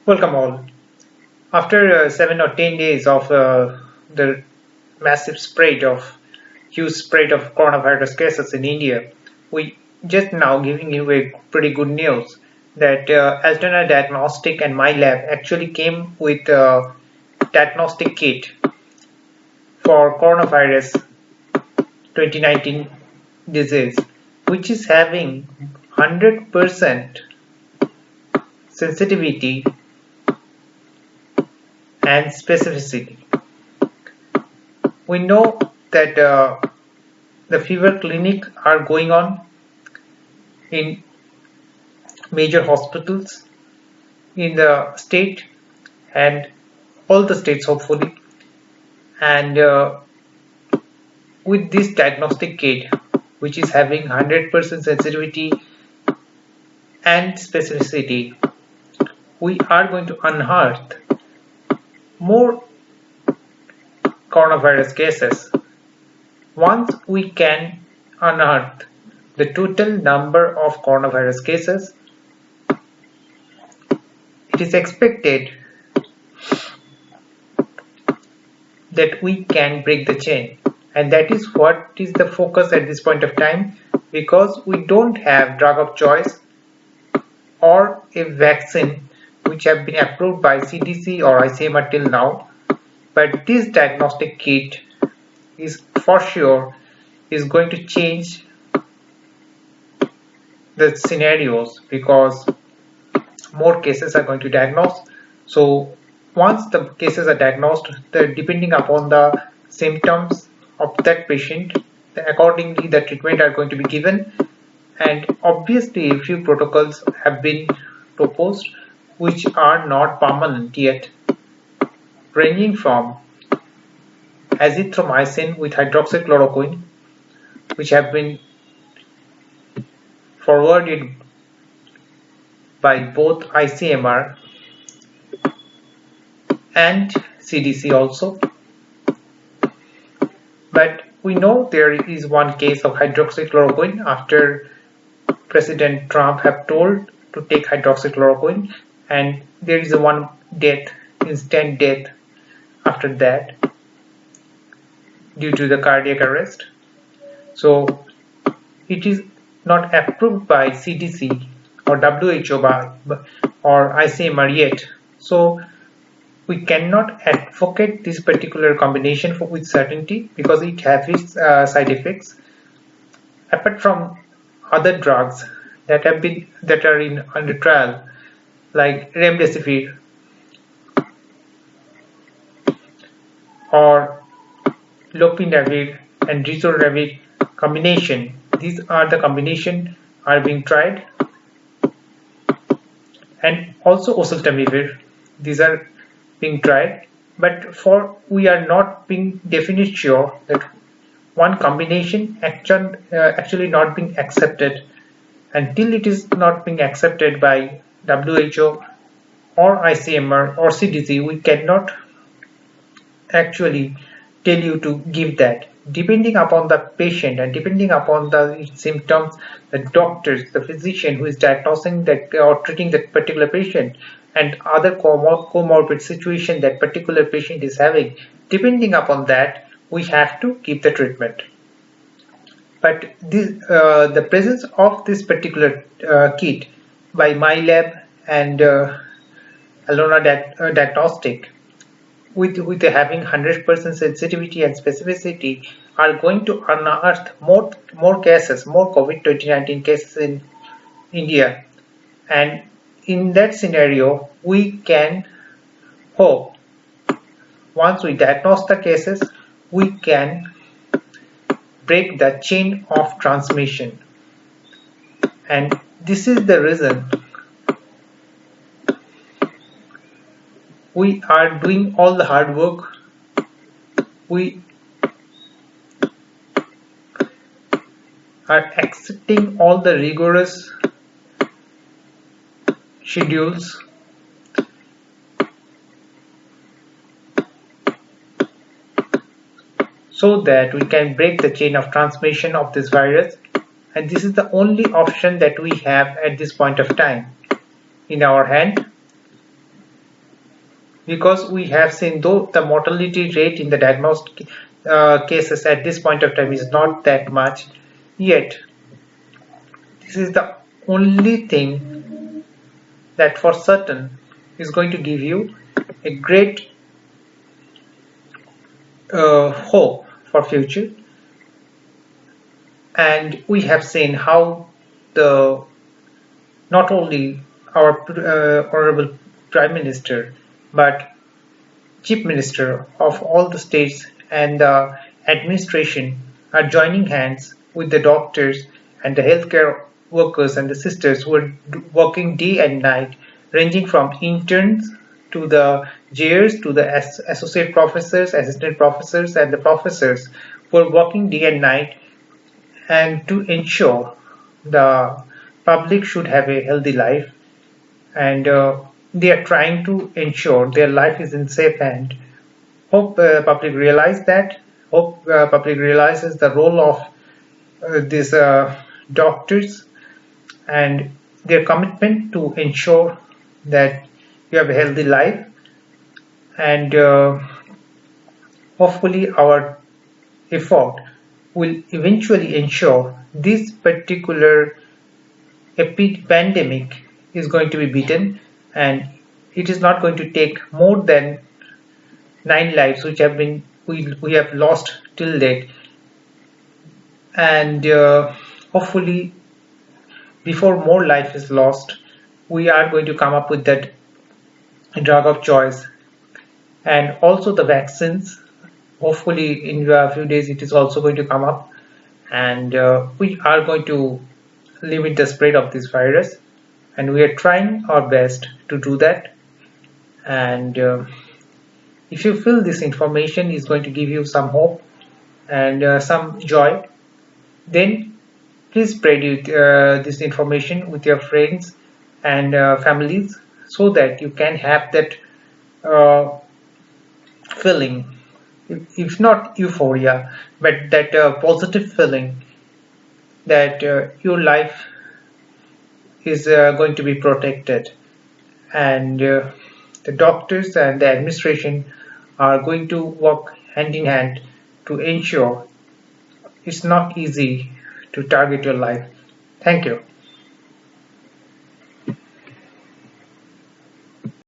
Welcome all. After 7 or 10 days of the massive huge spread of coronavirus cases in India, we just now giving you a pretty good news that Alternate Diagnostic and my lab actually came with a diagnostic kit for coronavirus 2019 disease, which is having 100% sensitivity and specificity. We know that the fever clinic are going on in major hospitals in the state and all the states hopefully, and with this diagnostic kit which is having 100% sensitivity and specificity, we are going to unearth more coronavirus cases. Once we can unearth the total number of coronavirus cases, it is expected that we can break the chain, and that is what is the focus at this point of time, because we don't have drug of choice or a vaccine which have been approved by CDC or ICMR till now. But this diagnostic kit is for sure is going to change the scenarios, because more cases are going to diagnose. So once the cases are diagnosed, depending upon the symptoms of that patient, accordingly the treatment are going to be given. And obviously a few protocols have been proposed which are not permanent yet, ranging from azithromycin with hydroxychloroquine, which have been forwarded by both ICMR and CDC also. But we know there is one case of hydroxychloroquine after President Trump have told to take hydroxychloroquine, and there is a one death, instant death after that due to the cardiac arrest. So it is not approved by CDC or WHO or ICMR yet. So we cannot advocate this particular combination with certainty because it has its side effects. Apart from other drugs that are under trial, like remdesivir or lopinavir and ritonavir combination, these are the combination are being tried, and also oseltamivir, these are being tried. But we are not being definitely sure that one combination actually not being accepted. Until it is not being accepted by WHO or ICMR or CDC, we cannot actually tell you to give that. Depending upon the patient and depending upon the symptoms, the doctors, the physician who is diagnosing that or treating that particular patient, and other comorbid situation that particular patient is having, depending upon that, we have to give the treatment. But the presence of this particular kit by my lab and Alona Diagnostic with having 100% sensitivity and specificity are going to unearth more cases, more COVID-19 cases in India. And in that scenario, we can hope, once we diagnose the cases, we can break the chain of transmission. And this is the reason we are doing all the hard work. We are accepting all the rigorous schedules so that we can break the chain of transmission of this virus, and this is the only option that we have at this point of time in our hand. because we have seen, though the mortality rate in the diagnosed cases at this point of time is not that much, yet this is the only thing that for certain is going to give you a great hope for future. And we have seen how the not only our honorable Prime Minister, but Chief Minister of all the states and the administration are joining hands with the doctors and the healthcare workers and the sisters who are working day and night, ranging from interns to the JAs to the associate professors, assistant professors, and the professors who are working day and night, and to ensure the public should have a healthy life, and they are trying to ensure their life is in safe hand. Hope public realize that. Hope public realizes the role of these doctors and their commitment to ensure that you have a healthy life, and hopefully our effort will eventually ensure this particular pandemic is going to be beaten, and it is not going to take more than 9 lives which have been we have lost till date, and hopefully before more life is lost we are going to come up with that drug of choice, and also the vaccines. Hopefully in a few days it is also going to come up, and we are going to limit the spread of this virus, and we are trying our best to do that. And if you feel this information is going to give you some hope and some joy, then please spread this information with your friends and families, so that you can have that feeling, if not euphoria, but that positive feeling that your life is going to be protected, and the doctors and the administration are going to work hand in hand to ensure it's not easy to target your life. Thank you.